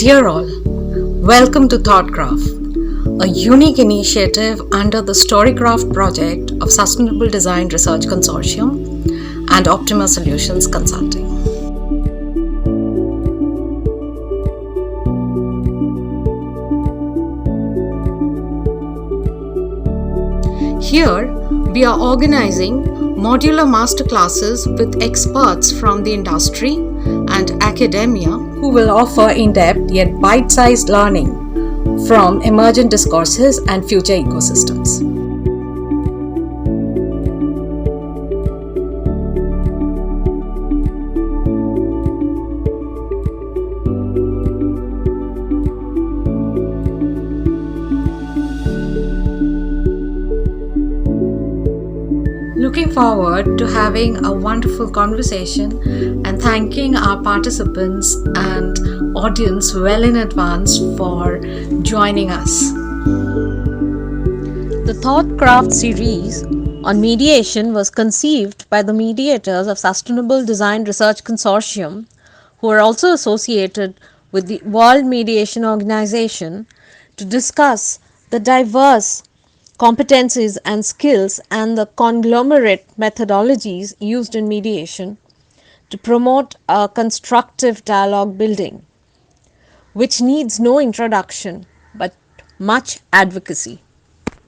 Dear all, welcome to ThoughtCraft, a unique initiative under the Storycraft project of Sustainable Design Research Consortium and Optima Solutions Consulting. Here, we are organizing modular masterclasses with experts from the industry and academia who will offer in-depth yet bite-sized learning from emergent discourses and future ecosystems. Looking forward to having a wonderful conversation and thanking our participants and audience well in advance for joining us. The ThoughtCraft series on mediation was conceived by the mediators of Sustainable Design Research Consortium, who are also associated with the World Mediation Organization, to discuss the diverse competencies and skills and the conglomerate methodologies used in mediation to promote a constructive dialogue building, which needs no introduction but much advocacy.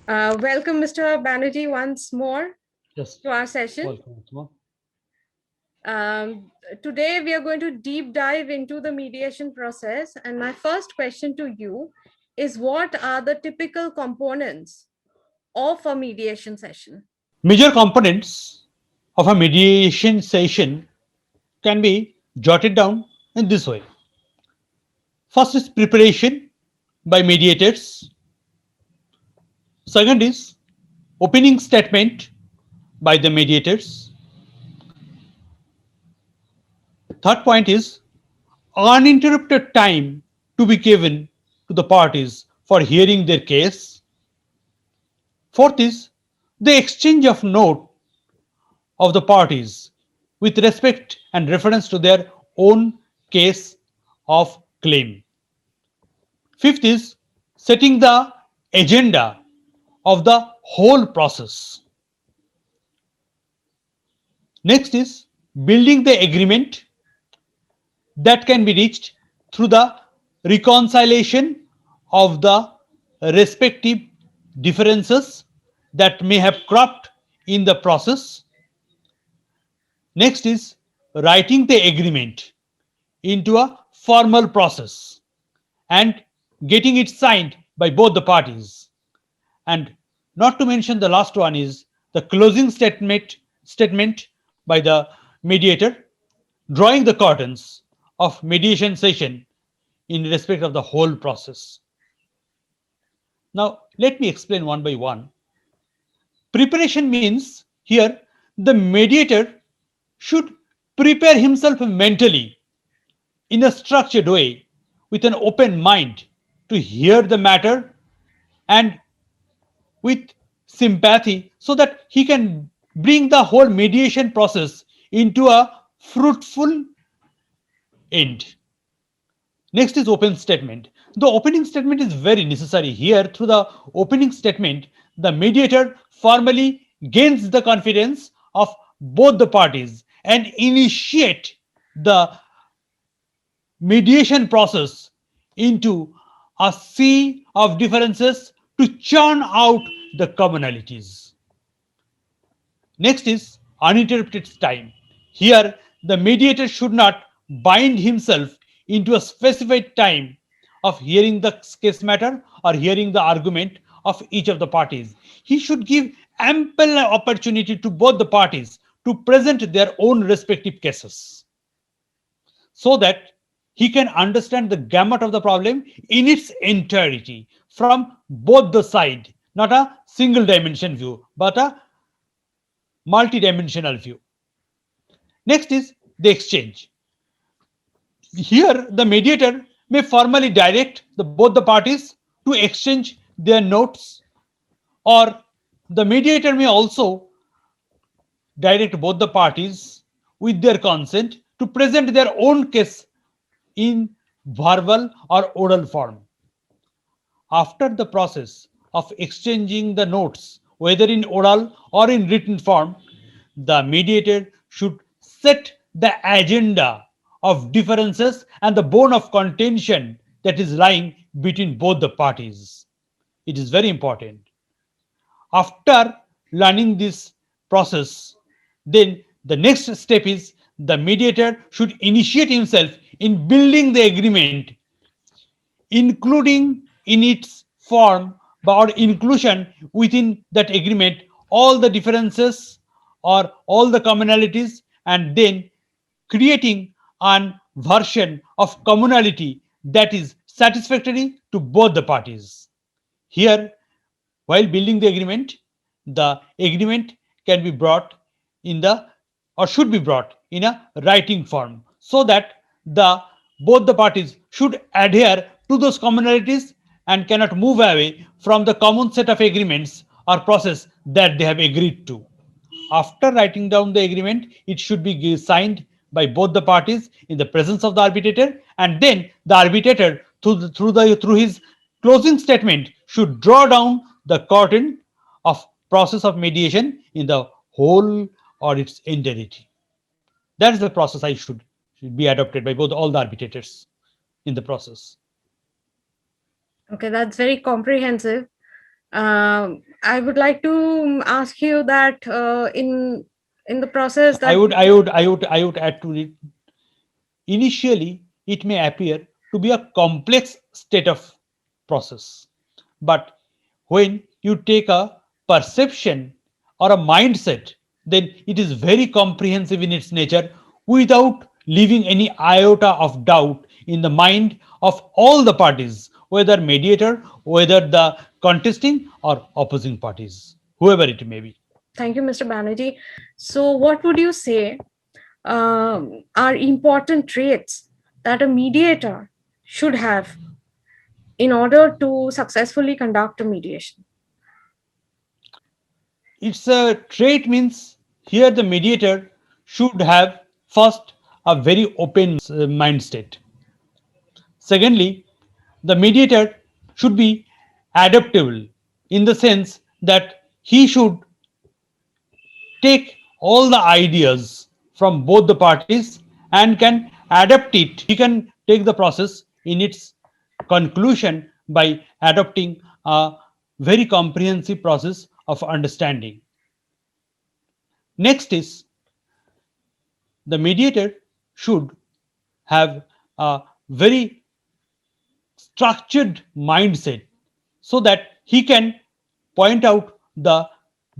Welcome, Mr. Banerjee, once more Yes, to our session. welcome. Utma. Today, we are going to deep dive into the mediation process. And my first question to you is, what are the typical components of a mediation session? Major components of a mediation session can be jotted down in this way. First is preparation by mediators. Second is opening statement by the mediators. Third point is uninterrupted time to be given to the parties for hearing their case. Fourth is the exchange of note of the parties with respect and reference to their own case of claim. Fifth is setting the agenda of the whole process. Next is building the agreement that can be reached through the reconciliation of the respective differences that may have cropped in the process. Next is writing the agreement into a formal process and getting it signed by both the parties. And not to mention the last one is the closing statement by the mediator, drawing the curtains of mediation session in respect of the whole process. Now, let me explain one by one. Preparation means here the mediator should prepare himself mentally in a structured way with an open mind to hear the matter and with sympathy so that he can bring the whole mediation process into a fruitful end. Next is open statement. The opening statement is very necessary here. Through the opening statement, the mediator formally gains the confidence of both the parties and initiate the mediation process into a sea of differences to churn out the commonalities. Next is uninterrupted time. Here, the mediator should not bind himself into a specified time of hearing the case matter or hearing the argument of each of the parties. He should give ample opportunity to both the parties to present their own respective cases so that he can understand the gamut of the problem in its entirety from both the side, not a single dimension view, but a multi-dimensional view. Next is the exchange. Here, the mediator may formally direct both the parties to exchange their notes, or the mediator may also direct both the parties with their consent to present their own case in verbal or oral form. After the process of exchanging the notes, whether in oral or in written form, the mediator should set the agenda of differences and the bone of contention that is lying between both the parties. It is very important. After learning this process, then the next step is the mediator should initiate himself in building the agreement, including in its form or inclusion within that agreement all the differences or all the commonalities, and then creating an version of commonality that is satisfactory to both the parties. Here, while building the agreement can be brought in the or should be brought in a writing form so that the both the parties should adhere to those commonalities and cannot move away from the common set of agreements or process that they have agreed to. After writing down the agreement, it should be signed by both the parties in the presence of the arbitrator, and then the arbitrator, through his closing statement, should draw down the curtain of process of mediation in the whole or its entirety. That is the process should be adopted by both all the arbitrators in the process. Okay, that's very comprehensive. I would like to ask you that in the process that I would add to it. Initially, it may appear to be a complex state of process, but when you take a perception or a mindset, then it is very comprehensive in its nature without leaving any iota of doubt in the mind of all the parties, whether mediator, whether the contesting or opposing parties, whoever it may be. Thank you, Mr. Banerjee. So, what would you say are important traits that a mediator should have in order to successfully conduct a mediation? It's a trait means here the mediator should have first a very open mind state. Secondly, the mediator should be adaptable in the sense that he should take all the ideas from both the parties and can adapt it. He can take the process in its conclusion by adopting a very comprehensive process of understanding. Next is the mediator should have a very structured mindset so that he can point out the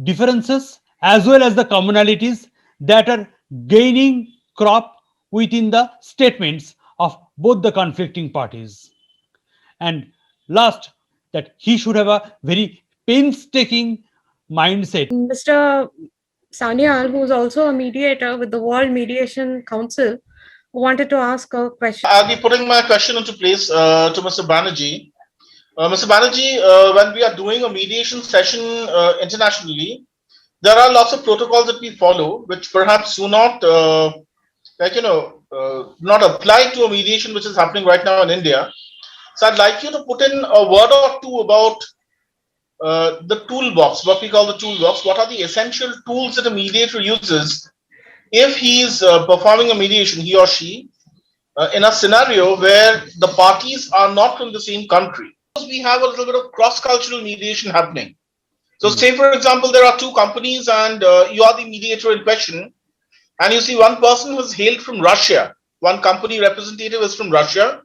differences as well as the commonalities that are gaining crop within the statements of both the conflicting parties. And last, that he should have a very painstaking mindset. Mr. Sanyal, who is also a mediator with the World Mediation Council, wanted to ask a question. I'll be putting my question into place to Mr. Banerjee. Mr. Banerjee, when we are doing a mediation session internationally, there are lots of protocols that we follow, which perhaps do not, not apply to a mediation which is happening right now in India. So I'd like you to put in a word or two about the toolbox, what we call the toolbox. What are the essential tools that a mediator uses if he is performing a mediation, he or she, in a scenario where the parties are not from the same country? We have a little bit of cross-cultural mediation happening. So say, for example, there are two companies and you are the mediator in question, and you see one person who is hailed from Russia, one company representative is from Russia,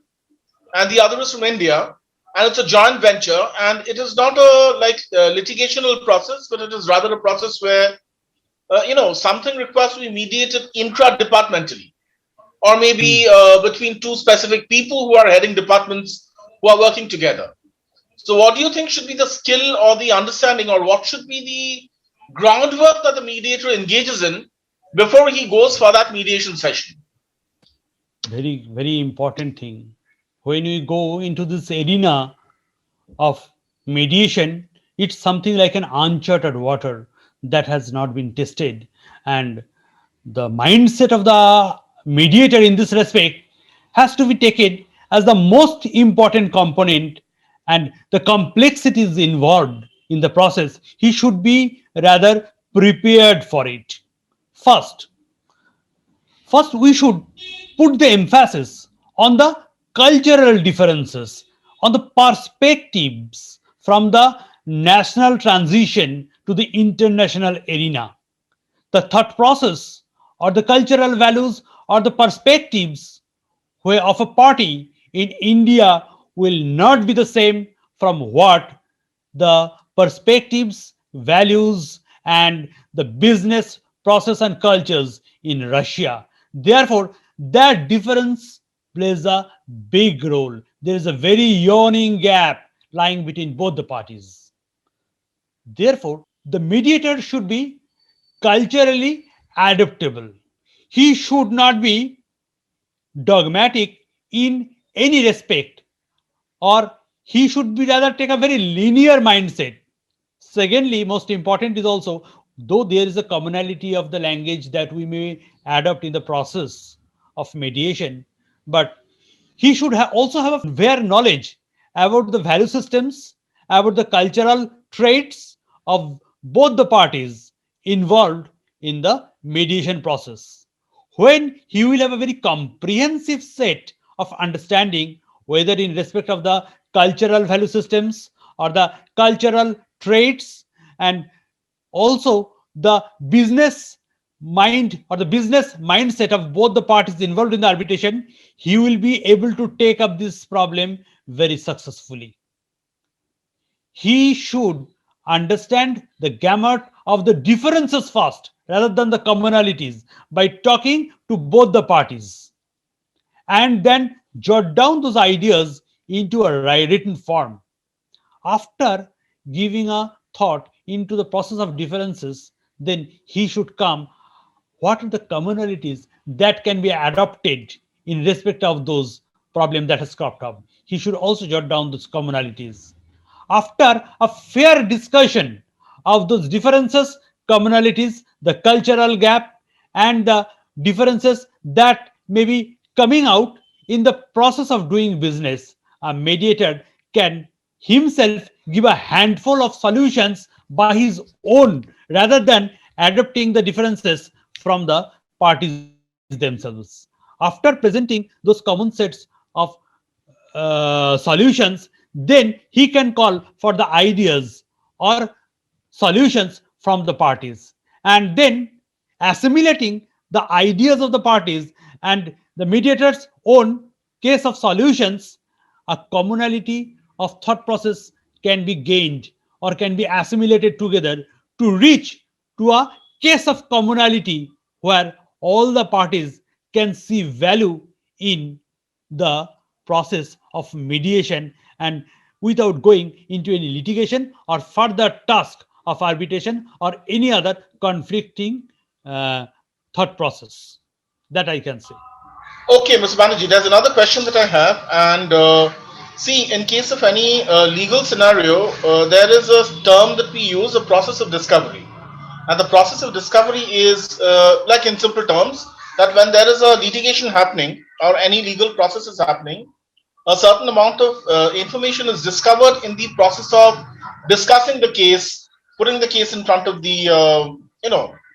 and the other is from India, and it's a joint venture, and it is not a litigational process, but it is rather a process where something requires to be mediated intra-departmentally, or maybe between two specific people who are heading departments who are working together. So what do you think should be the skill or the understanding, or what should be the groundwork that the mediator engages in before he goes for that mediation session? Very, very important thing. When we go into this arena of mediation, it's something like an uncharted water that has not been tested. And the mindset of the mediator in this respect has to be taken as the most important component and the complexities involved in the process, he should be rather prepared for it. First, First, we should put the emphasis on the cultural differences, on the perspectives from the national transition to the international arena. The thought process or the cultural values or the perspectives where of a party in India will not be the same from what the perspectives, values, and the business process and cultures in Russia. Therefore, that difference plays a big role. There is a very yawning gap lying between both the parties. Therefore, the mediator should be culturally adaptable. He should not be dogmatic in any respect, or he should be rather take a very linear mindset. Secondly, most important is also, though there is a commonality of the language that we may adopt in the process of mediation, but he should also have a fair knowledge about the value systems, about the cultural traits of both the parties involved in the mediation process. When he will have a very comprehensive set of understanding, whether in respect of the cultural value systems or the cultural traits, and also the business mind or the business mindset of both the parties involved in the arbitration, he will be able to take up this problem very successfully. He should understand the gamut of the differences first rather than the commonalities by talking to both the parties, and then jot down those ideas into a written form. After giving a thought into the process of differences, then he should come what are the commonalities that can be adopted in respect of those problems that has cropped up. He should also jot down those commonalities. After a fair discussion of those differences, commonalities, the cultural gap, and the differences that may be coming out in the process of doing business, a mediator can himself give a handful of solutions by his own rather than adopting the differences from the parties themselves. After presenting those common sets of solutions, then he can call for the ideas or solutions from the parties, and then assimilating the ideas of the parties and the mediator's own case of solutions, a commonality of thought process can be gained or can be assimilated together to reach to a case of commonality where all the parties can see value in the process of mediation, and without going into any litigation or further task of arbitration or any other conflicting thought process. That I can say. Okay, Mr. Banerjee, there's another question that I have. And see, in case of any legal scenario, there is a term that we use, a process of discovery. And the process of discovery is, like in simple terms, that when there is a litigation happening or any legal process is happening, a certain amount of information is discovered in the process of discussing the case, putting the case in front of the,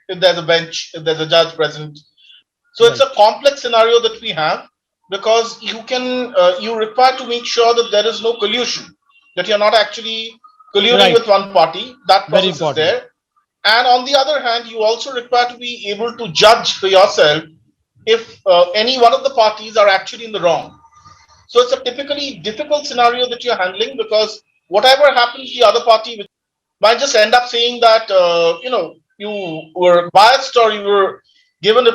if there's a bench, if there's a judge present. So it's a complex scenario that we have, because you require to make sure that there is no collusion, that you're not actually colluding with one party. That process is there. And on the other hand, you also require to be able to judge for yourself if any one of the parties are actually in the wrong. So it's a typically difficult scenario that you're handling, because whatever happens, the other party might just end up saying that, you were biased, or you were giving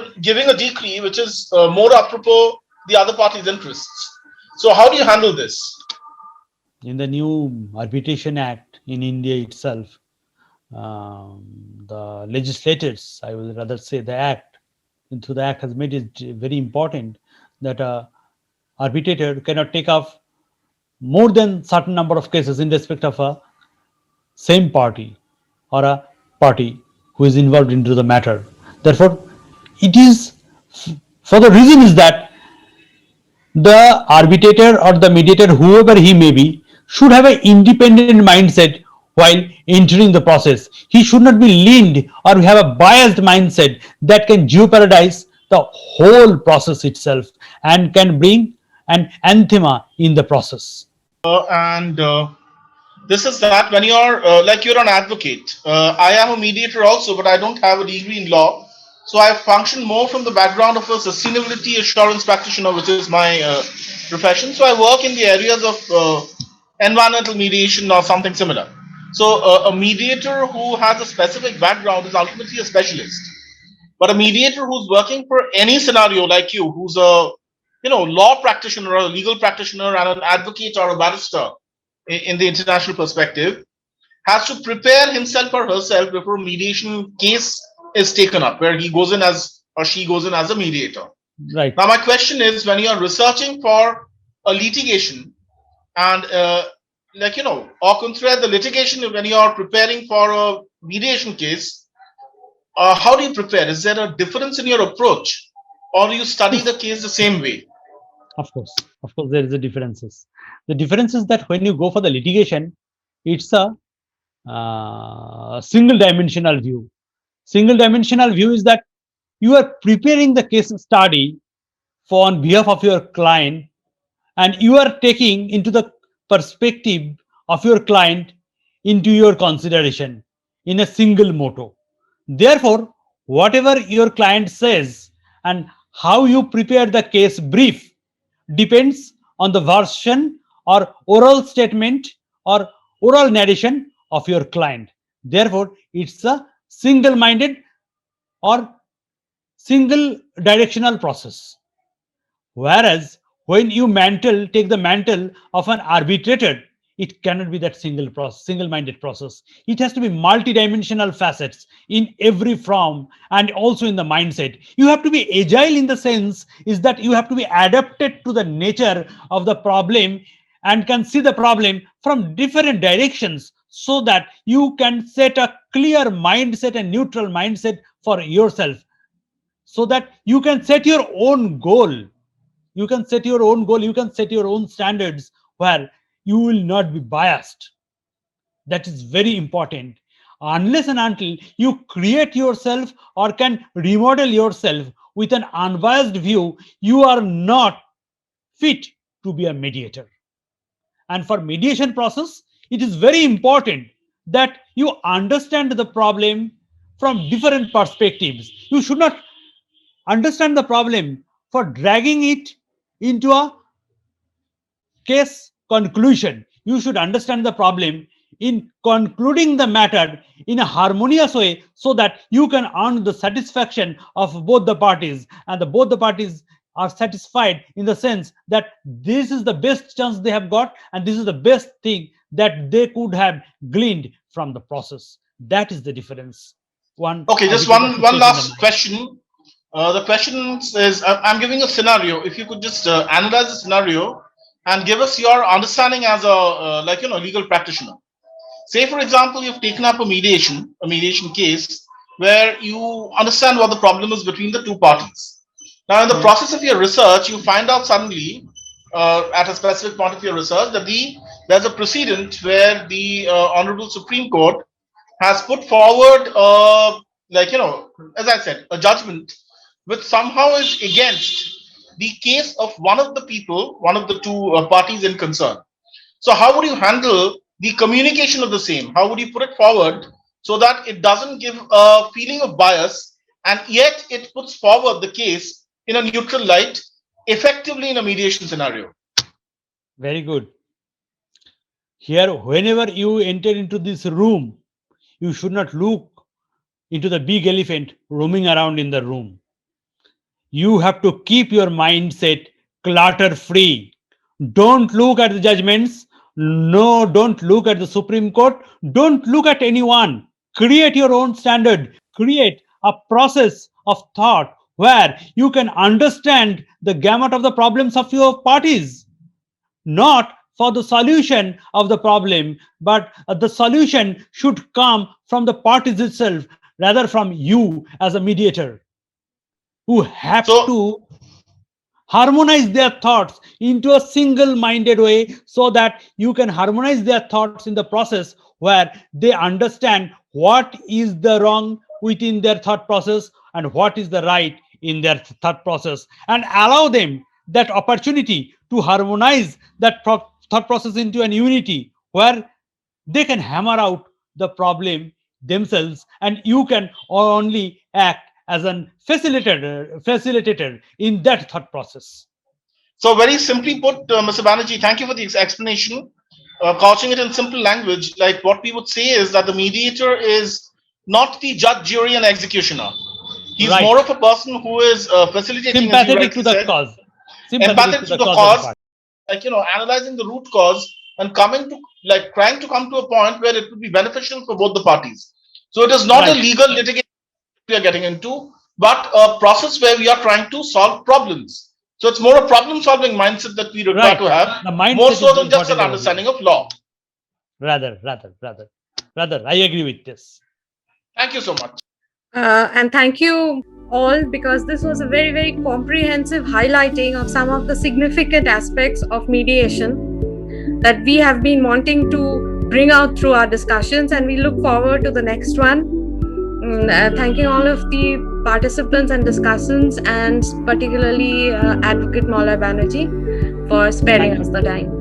a decree which is more apropos the other party's interests. So how do you handle this? In the new Arbitration Act in India itself, the legislators, I will rather say the act, into the act has made it very important that a arbitrator cannot take up more than certain number of cases in respect of a same party or a party who is involved into the matter. Therefore, it is for the reason is that the arbitrator or the mediator, whoever he may be, should have an independent mindset while entering the process. He should not be leaned or have a biased mindset that can jeopardize the whole process itself and can bring an anathema in the process. And this is that when you're like you're an advocate. I am a mediator also, but I don't have a degree in law. So I function more from the background of a sustainability assurance practitioner, which is my profession. So I work in the areas of environmental mediation or something similar. So a mediator who has a specific background is ultimately a specialist. But a mediator who's working for any scenario like you, who's a law practitioner or a legal practitioner and an advocate or a barrister in the international perspective, has to prepare himself or herself before a mediation case is taken up, where he goes in as or she goes in as a mediator. Right. Now, my question is, when you are researching for a litigation and au contraire, the litigation, when you are preparing for a mediation case, how do you prepare? Is there a difference in your approach, or do you study the case the same way? Of course, there is a differences. The difference is that when you go for the litigation, it's a single dimensional view. Single dimensional view is that you are preparing the case study for on behalf of your client, and you are taking into the perspective of your client into your consideration in a single motto. Therefore, whatever your client says and how you prepare the case brief depends on the version or oral statement or oral narration of your client. Therefore, it's a single minded or single directional process. Whereas when you take the mantle of an arbitrator, it cannot be that single-minded process. It has to be multidimensional facets in every form and also in the mindset. You have to be agile in the sense is that you have to be adapted to the nature of the problem and can see the problem from different directions so that you can set a clear mindset and neutral mindset for yourself so that you can set your own goal. You can set your own goal, you can set your own standards where you will not be biased. That is very important. Unless and until you create yourself or can remodel yourself with an unbiased view, you are not fit to be a mediator. And for mediation process, it is very important that you understand the problem from different perspectives. You should not understand the problem for dragging it into a case conclusion. You should understand the problem in concluding the matter in a harmonious way so that you can earn the satisfaction of both the parties, and both the parties are satisfied in the sense that this is the best chance they have got and this is the best thing that they could have gleaned from the process. That is the difference. Okay, just one last question. The question is, I'm giving a scenario. If you could just analyze the scenario and give us your understanding as a legal practitioner. Say, for example, you've taken up a mediation case where you understand what the problem is between the two parties. Now, in the process of your research, you find out suddenly, at a specific point of your research, that there's a precedent where the Honorable Supreme Court has put forward, as I said, a judgment which somehow is against the case of one of the people, one of the two parties in concern. So how would you handle the communication of the same? How would you put it forward so that it doesn't give a feeling of bias and yet it puts forward the case in a neutral light, effectively in a mediation scenario? Very good. Here, whenever you enter into this room, you should not look into the big elephant roaming around in the room. You have to keep your mindset clutter free. Don't look at the judgments. No, don't look at the Supreme Court. Don't look at anyone. Create your own standard. Create a process of thought where you can understand the gamut of the problems of your parties. Not for the solution of the problem, but the solution should come from the parties itself, rather from you as a mediator, who have harmonize their thoughts into a single minded way, so that you can harmonize their thoughts in the process where they understand what is the wrong within their thought process and what is the right in their thought process, and allow them that opportunity to harmonize that thought process into an unity where they can hammer out the problem themselves, and you can only act as an facilitator in that thought process. So very simply put, Mr. Banerjee, thank you for the explanation. Couching it in simple language, like what we would say is that the mediator is not the judge, jury, and executioner. He's Right. more of a person who is facilitating, as you Sympathetic rightly to the said, cause. empathetic to the of cause, party. like, analyzing the root cause and trying to come to a point where it would be beneficial for both the parties. So it is not a Right. legal litigation we are getting into, but a process where we are trying to solve problems. So it's more a problem-solving mindset that we require Right. to have, The mindset more so is than just an important. understanding of law. Rather, I agree with this. Thank you so much. And thank you all, because this was a very, very comprehensive highlighting of some of the significant aspects of mediation that we have been wanting to bring out through our discussions, and we look forward to the next one. Thanking all of the participants and discussants, and particularly Advocate Maulay Banerjee for sparing us the time.